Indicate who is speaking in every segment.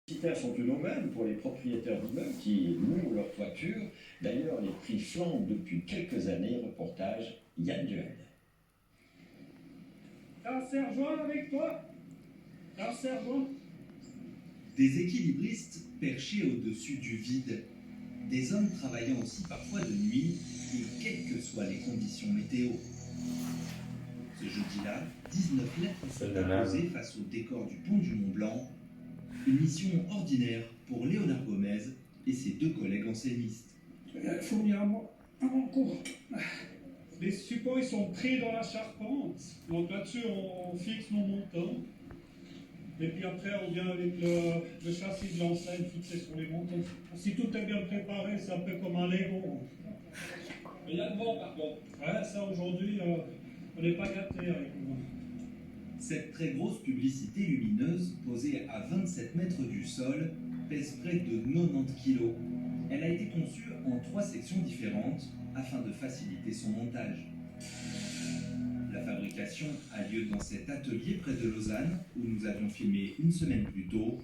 Speaker 1: sont une aubaine pour les propriétaires d'immeubles qui louent leur toiture. D'ailleurs, les prix flambent depuis quelques années. Reportage Yann Duel.
Speaker 2: Un sergent avec toi? Un sergent?
Speaker 3: Des équilibristes perchés au-dessus du vide. Des hommes travaillant aussi parfois de nuit et quelles que soient les conditions météo. Ce jeudi-là, 19 lettres sont apposées face au décor du pont du Mont-Blanc. Une mission ordinaire pour Léonard Gomez et ses deux collègues enseignistes.
Speaker 2: Il faut venir à moi. Avant cours. Les supports ils sont pris dans la charpente. Donc là-dessus, on fixe nos montants. Et puis après, on vient avec le châssis de l'enseigne fixé sur les montants. Si tout est bien préparé, c'est un peu comme un Lego. Mais il y a le vent, par contre. Ouais, ça aujourd'hui, on n'est pas gâtés avec le vent.
Speaker 3: Cette très grosse publicité lumineuse, posée à 27 mètres du sol, pèse près de 90 kg. Elle a été conçue en 3 sections différentes afin de faciliter son montage. La fabrication a lieu dans cet atelier près de Lausanne, où nous avions filmé une semaine plus tôt.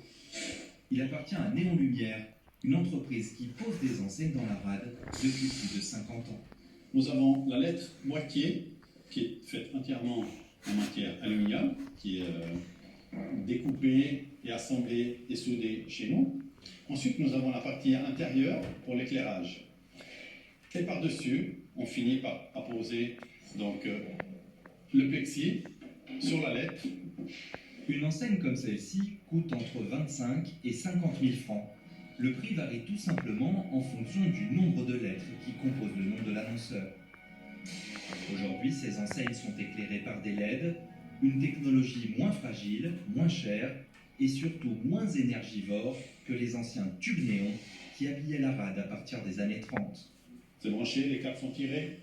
Speaker 3: Il appartient à Néon Lumière, une entreprise qui pose des enseignes dans la rade depuis plus de 50 ans.
Speaker 4: Nous avons la lettre moitié, qui est faite entièrement en matière aluminium, qui est découpée et assemblée et soudée chez nous. Ensuite, nous avons la partie intérieure pour l'éclairage. Et par-dessus, on finit par apposer donc, le plexi sur la lettre.
Speaker 3: Une enseigne comme celle-ci coûte entre 25 et 50 000 francs. Le prix varie tout simplement en fonction du nombre de lettres qui composent le nom de l'annonceur. Aujourd'hui, ces enseignes sont éclairées par des LED, une technologie moins fragile, moins chère et surtout moins énergivore que les anciens tubes néons qui habillaient la rade à partir des années 30.
Speaker 4: C'est branché, les câbles sont tirés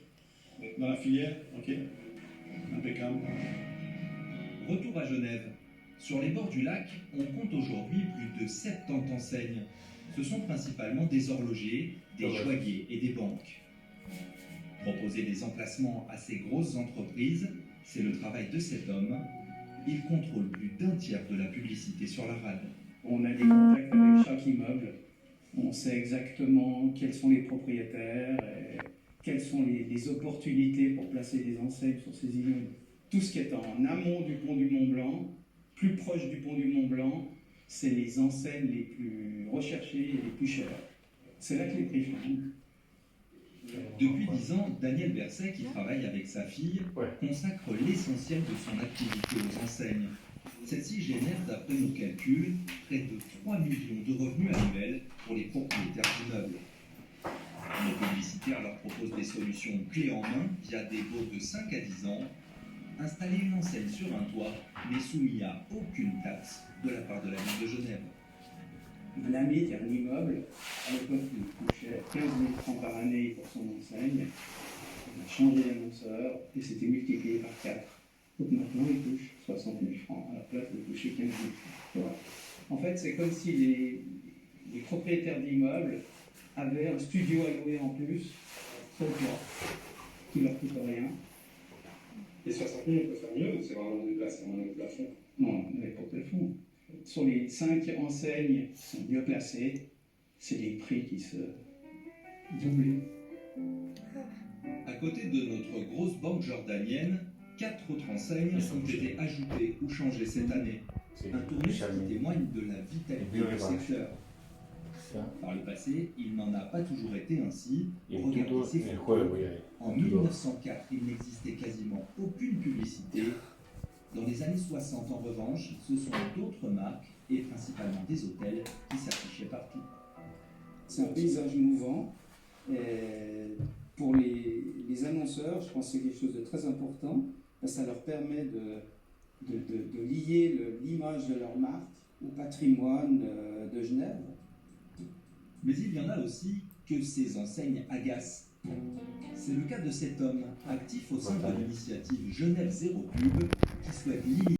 Speaker 4: dans la filière, ok, impeccable.
Speaker 3: Retour à Genève. Sur les bords du lac, on compte aujourd'hui plus de 70 enseignes. Ce sont principalement des horlogers, des joailliers et des banques. Proposer des emplacements à ces grosses entreprises, c'est le travail de cet homme. Il contrôle plus d'un tiers de la publicité sur la rade.
Speaker 5: On a des contacts avec chaque immeuble. On sait exactement quels sont les propriétaires, et quelles sont les opportunités pour placer des enseignes sur ces immeubles. Tout ce qui est en amont du pont du Mont-Blanc, plus proche du pont du Mont-Blanc, c'est les enseignes les plus recherchées et les plus chères. C'est là que les prix flambent.
Speaker 3: Depuis 10 ans, Daniel Berset, qui travaille avec sa fille, consacre l'essentiel de son activité aux enseignes. Celle-ci génère, d'après nos calculs, près de 3 millions de revenus annuels pour les propriétaires d'immeubles. Nos publicitaires leur proposent des solutions clés en main via des baux de 5 à 10 ans. Installer une enseigne sur un toit n'est soumis à aucune taxe de la part de la ville de Genève.
Speaker 5: Un ami qui a un immeuble, à l'époque il coûtait 15 000 francs par année pour son enseigne. On a changé l'annonceur et c'était multiplié par 4. Donc maintenant il touche 60 000 francs à la place de toucher 15 000 francs. Voilà. En fait, c'est comme si les propriétaires d'immeubles avaient un studio à louer en plus sur le toit, qui ne leur coûte rien.
Speaker 6: Et 60 000, on peut faire mieux, c'est vraiment des places, c'est vraiment le plafond.
Speaker 5: Non, on n'avait pas de plafond. Sur les 5 enseignes qui sont mieux classées, c'est les prix qui se doublent.
Speaker 3: À côté de notre grosse banque jordanienne, 4 autres enseignes ont été ajoutées ou changées cette année. Un tournus qui témoigne de la vitalité du secteur. Par le passé, il n'en a pas toujours été ainsi. Regardez ces photos. En 1904, il n'existait quasiment aucune publicité. Dans les années 60, en revanche, ce sont d'autres marques, et principalement des hôtels, qui s'affichaient partout.
Speaker 5: C'est un paysage mouvant. Et pour les annonceurs, je pense que c'est quelque chose de très important. Ça leur permet de lier l'image de leur marque au patrimoine de Genève.
Speaker 3: Mais il y en a aussi que ces enseignes agacent. C'est le cas de cet homme, actif au sein de l'initiative Genève Zéro Pub, qui souhaite limiter